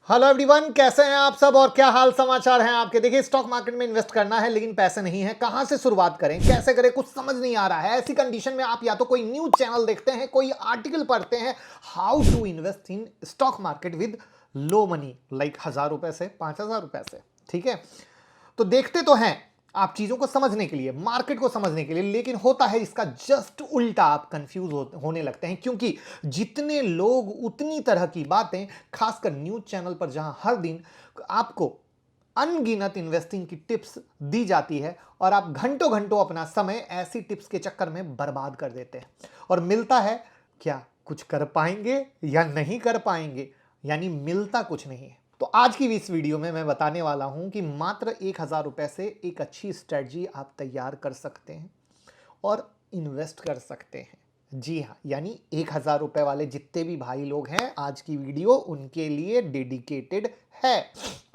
Hello everyone, कैसे हैं आप सब और क्या हाल समाचार हैं आपके। देखिए, स्टॉक मार्केट में इन्वेस्ट करना है लेकिन पैसे नहीं है, कहां से शुरुआत करें, कैसे करें, कुछ समझ नहीं आ रहा है। ऐसी कंडीशन में आप या तो कोई न्यूज चैनल देखते हैं, कोई आर्टिकल पढ़ते हैं, how to invest in stock market with low money, like 1,000 रुपए से 5,000 रुपए से। ठीक है, तो देखते तो हैं आप चीजों को समझने के लिए, मार्केट को समझने के लिए, लेकिन होता है इसका जस्ट उल्टा। आप कंफ्यूज होने लगते हैं क्योंकि जितने लोग उतनी तरह की बातें, खासकर न्यूज चैनल पर जहां हर दिन आपको अनगिनत इन्वेस्टिंग की टिप्स दी जाती है और आप घंटों घंटों अपना समय ऐसी टिप्स के चक्कर में बर्बाद कर देते हैं और मिलता है क्या, कुछ कर पाएंगे या नहीं कर पाएंगे, यानी मिलता कुछ नहीं है। तो आज की इस वीडियो में मैं बताने वाला हूं कि मात्र 1,000 रुपए से एक अच्छी स्ट्रेटजी आप तैयार कर सकते हैं और इन्वेस्ट कर सकते हैं। जी हाँ, यानी 1,000 रुपए वाले जितने भी भाई लोग हैं, आज की वीडियो उनके लिए डेडिकेटेड है,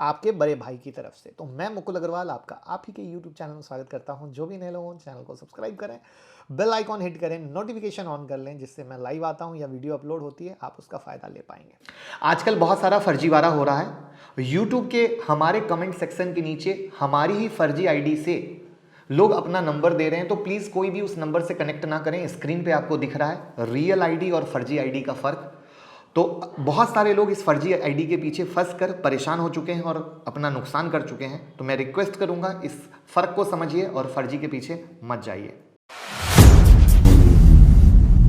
आपके बड़े भाई की तरफ से। तो मैं मुकुल अग्रवाल आपका आप ही के YouTube चैनल में स्वागत करता हूं। जो भी नए लोग हों, चैनल को सब्सक्राइब करें, बेल आइकॉन हिट करें, नोटिफिकेशन ऑन कर लें, जिससे मैं लाइव आता हूं या वीडियो अपलोड होती है आप उसका फायदा ले पाएंगे। आजकल बहुत सारा फर्जीवाड़ा हो रहा है। YouTube के हमारे कमेंट सेक्शन के नीचे हमारी ही फर्जी आईडी से लोग अपना नंबर दे रहे हैं, तो प्लीज कोई भी उस नंबर से कनेक्ट ना करें। स्क्रीन पे आपको दिख रहा है रियल आईडी और फर्जी आईडी का फर्क। तो बहुत सारे लोग इस फर्जी आईडी के पीछे फंस कर परेशान हो चुके हैं और अपना नुकसान कर चुके हैं। तो मैं रिक्वेस्ट करूंगा, इस फर्क को समझिए और फर्जी के पीछे मत जाइए।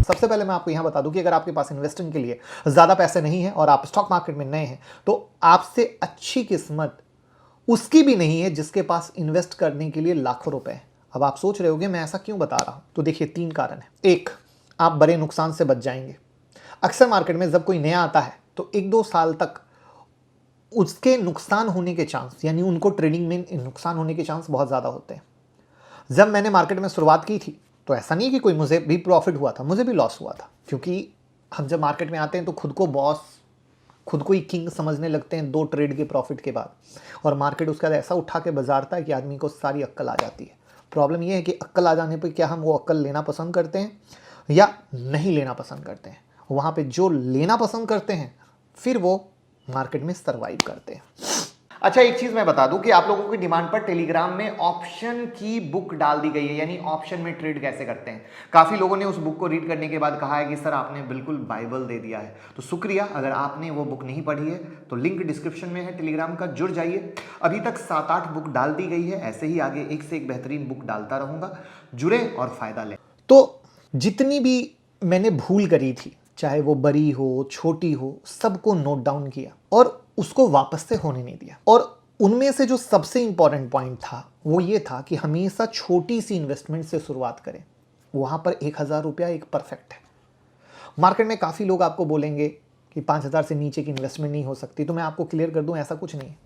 सबसे पहले मैं आपको यहां बता दूं कि अगर आपके पास इन्वेस्टिंग के लिए ज्यादा पैसे नहीं है और आप स्टॉक मार्केट में नए हैं, तो आपसे अच्छी किस्मत उसकी भी नहीं है जिसके पास इन्वेस्ट करने के लिए लाखों रुपए हैं। अब आप सोच रहे होंगे मैं ऐसा क्यों बता रहा हूं, तो देखिए 3 कारण है। एक, आप बड़े नुकसान से बच जाएंगे। अक्सर मार्केट में जब कोई नया आता है तो 1-2 साल तक उसके नुकसान होने के चांस, यानी उनको ट्रेडिंग में नुकसान होने के चांस बहुत ज्यादा होते हैं। जब मैंने मार्केट में शुरुआत की थी तो ऐसा नहीं कि कोई मुझे भी प्रॉफिट हुआ था, मुझे भी लॉस हुआ था, क्योंकि हम जब मार्केट में आते हैं तो खुद को बॉस, खुद को ही किंग समझने लगते हैं 2 ट्रेड के प्रॉफिट के बाद, और मार्केट उसके बाद ऐसा उठा के बाजारता है कि आदमी को सारी अक्ल आ जाती है। प्रॉब्लम यह है कि अक्ल आ जाने पर क्या हम वो अक्ल लेना पसंद करते हैं या नहीं लेना पसंद करते हैं। वहाँ पे जो लेना पसंद करते हैं फिर वो मार्केट में सर्वाइव करते हैं। अच्छा, एक चीज मैं बता दूं कि आप लोगों की डिमांड पर टेलीग्राम में ऑप्शन की बुक डाल दी गई है, यानी ऑप्शन में ट्रेड कैसे करते हैं। काफी लोगों ने उस बुक को रीड करने के बाद कहा है कि सर आपने बिल्कुल बाइबल दे दिया है। तो शुक्रिया। अगर आपने वो बुक नहीं पढ़ी है तो लिंक डिस्क्रिप्शन में है टेलीग्राम का, जुड़ जाइए। अभी तक 7-8 बुक डाल दी गई है, ऐसे ही आगे एक से एक बेहतरीन बुक डालता रहूंगा। जुड़े और फायदा लें। तो जितनी भी मैंने भूल करी थी, चाहे वो बड़ी हो छोटी हो, सबको नोट डाउन किया और उसको वापस से होने नहीं दिया। और उनमें से जो सबसे इंपॉर्टेंट पॉइंट था वो ये था कि हमेशा छोटी सी इन्वेस्टमेंट से शुरुआत करें। वहां पर 1,000 रुपया एक परफेक्ट है। मार्केट में काफी लोग आपको बोलेंगे कि 5,000 से नीचे की इन्वेस्टमेंट नहीं हो सकती, तो मैं आपको क्लियर कर दूं, ऐसा कुछ नहीं है।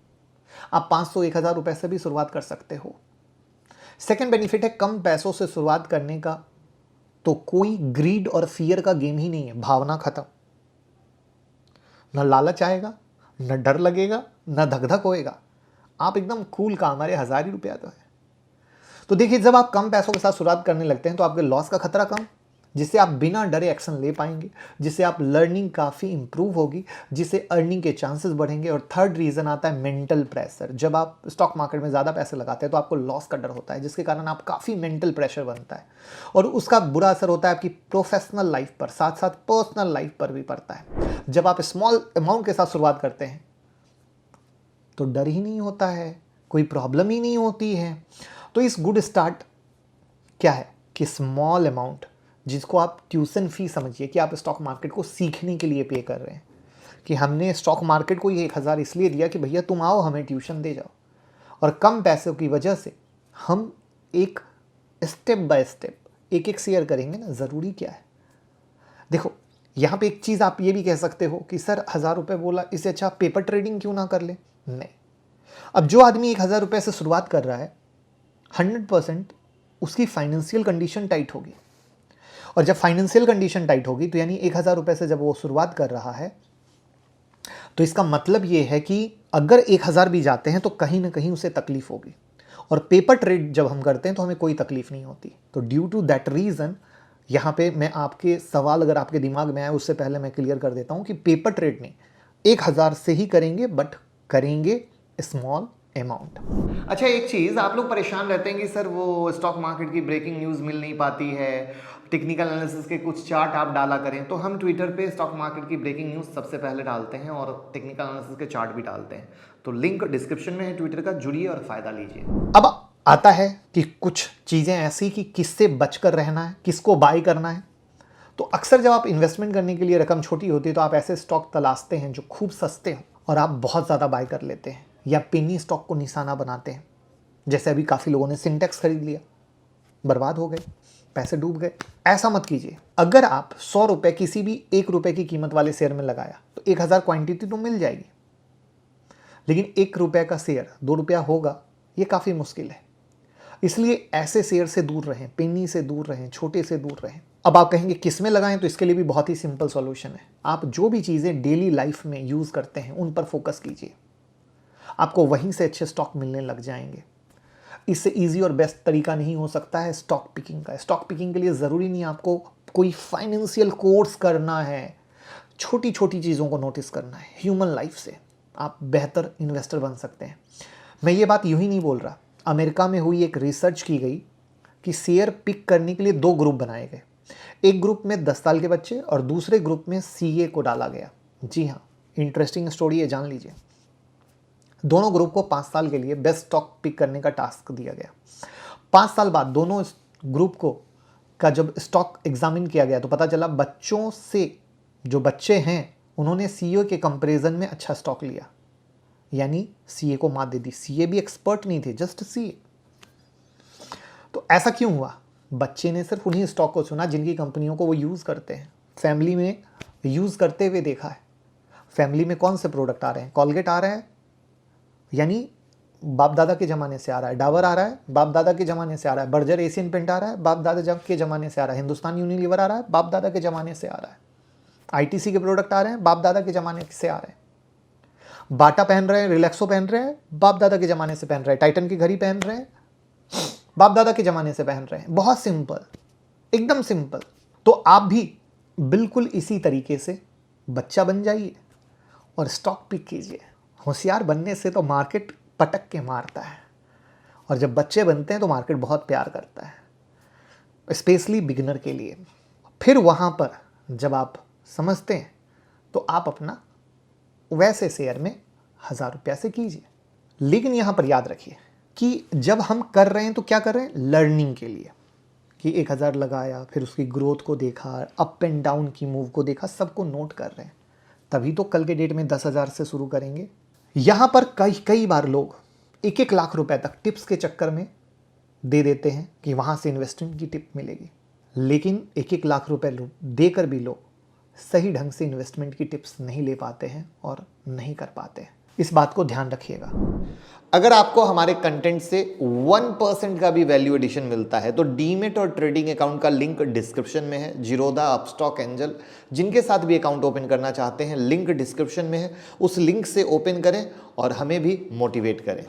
आप 500-1,000 रुपए से भी शुरुआत कर सकते हो। सेकेंड बेनिफिट है कम पैसों से शुरुआत करने का, तो कोई ग्रीड और फियर का गेम ही नहीं है। भावना खत्म, न लालच आएगा, न डर लगेगा, न धक-धक होएगा। आप एकदम कूल काम, अरे 1,000 ही रुपया तो है। तो देखिए, जब आप कम पैसों के साथ शुरुआत करने लगते हैं तो आपके लॉस का खतरा कम, जिससे आप बिना डरे एक्शन ले पाएंगे, जिससे आप लर्निंग काफ़ी इंप्रूव होगी, जिससे अर्निंग के चांसेस बढ़ेंगे। और थर्ड रीज़न आता है मेंटल प्रेशर। जब आप स्टॉक मार्केट में ज़्यादा पैसे लगाते हैं तो आपको लॉस का डर होता है, जिसके कारण आप काफ़ी मेंटल प्रेशर बनता है और उसका बुरा असर होता है आपकी प्रोफेशनल लाइफ पर, साथ साथ पर्सनल लाइफ पर भी पड़ता है। जब आप स्मॉल अमाउंट के साथ शुरुआत करते हैं तो डर ही नहीं होता है, कोई प्रॉब्लम ही नहीं होती है। तो इस गुड स्टार्ट क्या है कि स्मॉल अमाउंट, जिसको आप ट्यूशन फी समझिए, कि आप स्टॉक मार्केट को सीखने के लिए पे कर रहे हैं, कि हमने स्टॉक मार्केट को ये 1,000 इसलिए दिया कि भैया तुम आओ हमें ट्यूशन दे जाओ। और कम पैसों की वजह से हम एक स्टेप बाय स्टेप एक एक शेयर करेंगे ना। ज़रूरी क्या है, देखो यहाँ पे एक चीज़ आप ये भी कह सकते हो कि सर 1,000 रुपये बोला, इससे अच्छा पेपर ट्रेडिंग क्यों ना कर ले। नहीं, अब जो आदमी 1,000 रुपये से शुरुआत कर रहा है 100% उसकी फाइनेंशियल कंडीशन टाइट होगी। और जब फाइनेंशियल कंडीशन टाइट होगी तो यानी 1,000 रुपये से जब वो शुरुआत कर रहा है तो इसका मतलब ये है कि अगर 1,000 भी जाते हैं तो कहीं ना कहीं उसे तकलीफ होगी। और पेपर ट्रेड जब हम करते हैं तो हमें कोई तकलीफ नहीं होती। तो ड्यू टू दैट रीज़न यहाँ पे मैं आपके सवाल अगर आपके दिमाग में आए उससे पहले मैं क्लियर कर देता हूँ कि पेपर ट्रेड नहीं, 1000 से ही करेंगे, बट करेंगे स्मॉल अमाउंट। अच्छा, एक चीज़ आप लोग परेशान रहते हैं कि सर वो स्टॉक मार्केट की ब्रेकिंग न्यूज़ मिल नहीं पाती है, टेक्निकल एनालिसिस के कुछ चार्ट आप डाला करें। तो हम ट्विटर पे स्टॉक मार्केट की ब्रेकिंग न्यूज़ सबसे पहले डालते हैं और टेक्निकल एनालिसिस के चार्ट भी डालते हैं। तो लिंक डिस्क्रिप्शन में है ट्विटर का, जुड़िए और फ़ायदा लीजिए। अब आता है कि कुछ चीज़ें ऐसी कि किससे बचकर रहना है, किसको बाय करना है। तो अक्सर जब आप इन्वेस्टमेंट करने के लिए रकम छोटी होती है तो आप ऐसे स्टॉक तलाशते हैं जो खूब सस्ते हों और आप बहुत ज़्यादा बाय कर लेते हैं, या पेनी स्टॉक को निशाना बनाते हैं। जैसे अभी काफ़ी लोगों ने सिंटेक्स खरीद लिया, बर्बाद हो गए, पैसे डूब गए। ऐसा मत कीजिए। अगर आप 100 रुपये किसी भी 1 रुपये की कीमत वाले शेयर में लगाया तो 1000 क्वांटिटी तो मिल जाएगी, लेकिन 1 रुपये का शेयर 2 रुपया होगा, ये काफ़ी मुश्किल है। इसलिए ऐसे शेयर से दूर रहें, पेनी से दूर रहें, छोटे से दूर रहें। अब आप कहेंगे किस में लगाएं, तो इसके लिए भी बहुत ही सिंपल सॉल्यूशन है। आप जो भी चीज़ें डेली लाइफ में यूज़ करते हैं उन पर फोकस कीजिए, आपको वहीं से अच्छे स्टॉक मिलने लग जाएंगे। इससे इजी और बेस्ट तरीका नहीं हो सकता है स्टॉक पिकिंग का। स्टॉक पिकिंग के लिए ज़रूरी नहीं आपको कोई फाइनेंशियल कोर्स करना है, छोटी छोटी चीज़ों को नोटिस करना है। ह्यूमन लाइफ से आप बेहतर इन्वेस्टर बन सकते हैं। मैं ये बात यूं ही नहीं बोल रहा। अमेरिका में हुई एक रिसर्च की गई कि शेयर पिक करने के लिए 2 ग्रुप बनाए गए। एक ग्रुप में 10 साल के बच्चे और दूसरे ग्रुप में सीए को डाला गया। जी हाँ, इंटरेस्टिंग स्टोरी है, जान लीजिए। दोनों ग्रुप को 5 साल के लिए बेस्ट स्टॉक पिक करने का टास्क दिया गया। 5 साल बाद दोनों ग्रुप को का जब स्टॉक एग्जामिन किया गया तो पता चला बच्चों से, जो बच्चे हैं उन्होंने सीए के कंपैरिजन में अच्छा स्टॉक लिया, यानी सीए को मात दे दी। सीए भी एक्सपर्ट नहीं थे, जस्ट सीए। तो ऐसा क्यों हुआ? बच्चे ने सिर्फ उन्हीं स्टॉक को चुना जिनकी कंपनियों को वो यूज़ करते हैं, फैमिली में यूज़ करते हुए देखा है। फैमिली में कौन से प्रोडक्ट आ रहे हैं? कॉलगेट आ रहा है, यानी बाप दादा के ज़माने से आ रहा है। डाबर आ रहा है, बाप दादा के ज़माने से आ रहा है। बर्जर एशियन पेंट आ रहा है, बाप दादा के ज़माने से आ रहा है। हिंदुस्तान यूनिलीवर आ रहा है, बाप दादा के ज़माने से आ रहा है। आईटीसी के प्रोडक्ट आ रहे हैं, बाप दादा के ज़माने से आ रहे हैं। बाटा पहन रहे हैं, रिलैक्सो पहन रहे हैं, बाप दादा के ज़माने से पहन रहे हैं। टाइटन की घड़ी पहन रहे हैं, बाप दादा के ज़माने से पहन रहे हैं। बहुत सिंपल, एकदम सिंपल। तो आप भी बिल्कुल इसी तरीके से बच्चा बन जाइए और स्टॉक पिक कीजिए। होशियार बनने से तो मार्केट पटक के मारता है, और जब बच्चे बनते हैं तो मार्केट बहुत प्यार करता है, स्पेशली बिगिनर के लिए। फिर वहाँ पर जब आप समझते हैं तो आप अपना वैसे शेयर में 1000 रुपया से कीजिए। लेकिन यहाँ पर याद रखिए कि जब हम कर रहे हैं तो क्या कर रहे हैं? लर्निंग के लिए, कि 1000 लगाया, फिर उसकी ग्रोथ को देखा, अप एंड डाउन की मूव को देखा, सबको नोट कर रहे हैं, तभी तो कल के डेट में 10,000 से शुरू करेंगे। यहाँ पर कई बार लोग 1-1 लाख रुपए तक टिप्स के चक्कर में दे देते हैं कि वहाँ से इन्वेस्टमेंट की टिप मिलेगी, लेकिन 1-1 लाख रुपए देकर भी लोग सही ढंग से इन्वेस्टमेंट की टिप्स नहीं ले पाते हैं और नहीं कर पाते हैं। इस बात को ध्यान रखिएगा। अगर आपको हमारे कंटेंट से 1% का भी वैल्यू एडिशन मिलता है तो डीमेट और ट्रेडिंग अकाउंट का लिंक डिस्क्रिप्शन में है। जीरोधा, अपस्टॉक, एंजल, जिनके साथ भी अकाउंट ओपन करना चाहते हैं, लिंक डिस्क्रिप्शन में है। उस लिंक से ओपन करें और हमें भी मोटिवेट करें।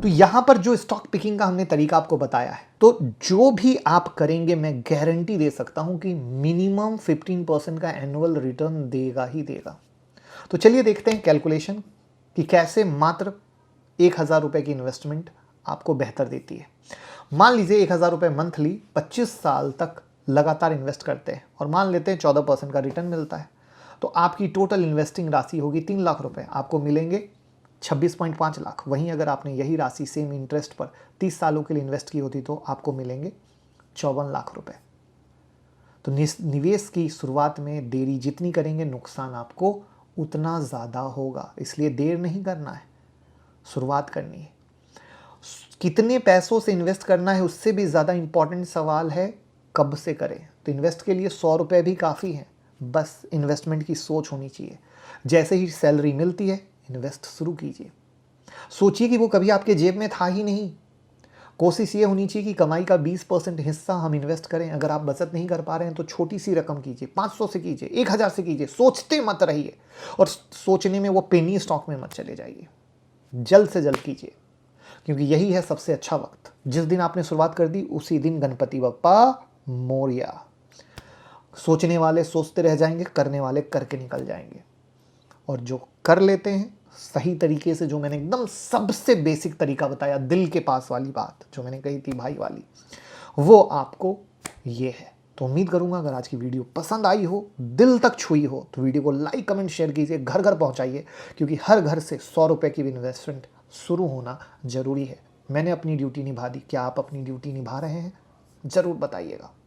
तो यहां पर जो स्टॉक पिकिंग का हमने तरीका आपको बताया है, तो जो भी आप करेंगे मैं गारंटी दे सकता हूं कि मिनिमम 15% का एनुअल रिटर्न देगा ही देगा। तो चलिए देखते हैं कैलकुलेशन कि कैसे मात्र 1000 रुपए की इन्वेस्टमेंट आपको बेहतर देती है। मान लीजिए 1000 रुपए मंथली 25 साल तक लगातार इन्वेस्ट करते हैं और मान लेते हैं 14% का रिटर्न मिलता है, तो आपकी टोटल इन्वेस्टिंग राशि होगी 3 लाख रुपए, आपको मिलेंगे 26.5 लाख। वहीं अगर आपने यही राशि सेम इंटरेस्ट पर 30 सालों के लिए इन्वेस्ट की होती तो आपको मिलेंगे 54 लाख रुपए। तो निवेश की शुरुआत में देरी जितनी करेंगे नुकसान आपको उतना ज़्यादा होगा, इसलिए देर नहीं करना है, शुरुआत करनी है। कितने पैसों से इन्वेस्ट करना है उससे भी ज़्यादा इंपॉर्टेंट सवाल है कब से करें। तो इन्वेस्ट के लिए 100 रुपये भी काफ़ी हैं, बस इन्वेस्टमेंट की सोच होनी चाहिए। जैसे ही सैलरी मिलती है इन्वेस्ट शुरू कीजिए। सोचिए कि वो कभी आपके जेब में था ही नहीं। कोशिश ये होनी चाहिए कि कमाई का 20% हिस्सा हम इन्वेस्ट करें। अगर आप बचत नहीं कर पा रहे हैं तो छोटी सी रकम कीजिए, 500 से कीजिए, 1000 से कीजिए। सोचते मत रहिए, और सोचने में वो पेनी स्टॉक में मत चले जाइए। जल्द से जल्द कीजिए, क्योंकि यही है सबसे अच्छा वक्त। जिस दिन आपने शुरुआत कर दी उसी दिन गणपति बप्पा मोरया। सोचने वाले सोचते रह जाएंगे, करने वाले करके निकल जाएंगे। और जो कर लेते हैं सही तरीके से, जो मैंने एकदम सबसे बेसिक तरीका बताया, दिल के पास वाली बात जो मैंने कही थी भाई वाली, वो आपको ये है। तो उम्मीद करूंगा अगर आज की वीडियो पसंद आई हो, दिल तक छुई हो, तो वीडियो को लाइक कमेंट शेयर कीजिए, घर घर पहुंचाइए, क्योंकि हर घर से 100 रुपए की भी इन्वेस्टमेंट शुरू होना जरूरी है। मैंने अपनी ड्यूटी निभा दी, क्या आप अपनी ड्यूटी निभा रहे हैं? जरूर बताइएगा।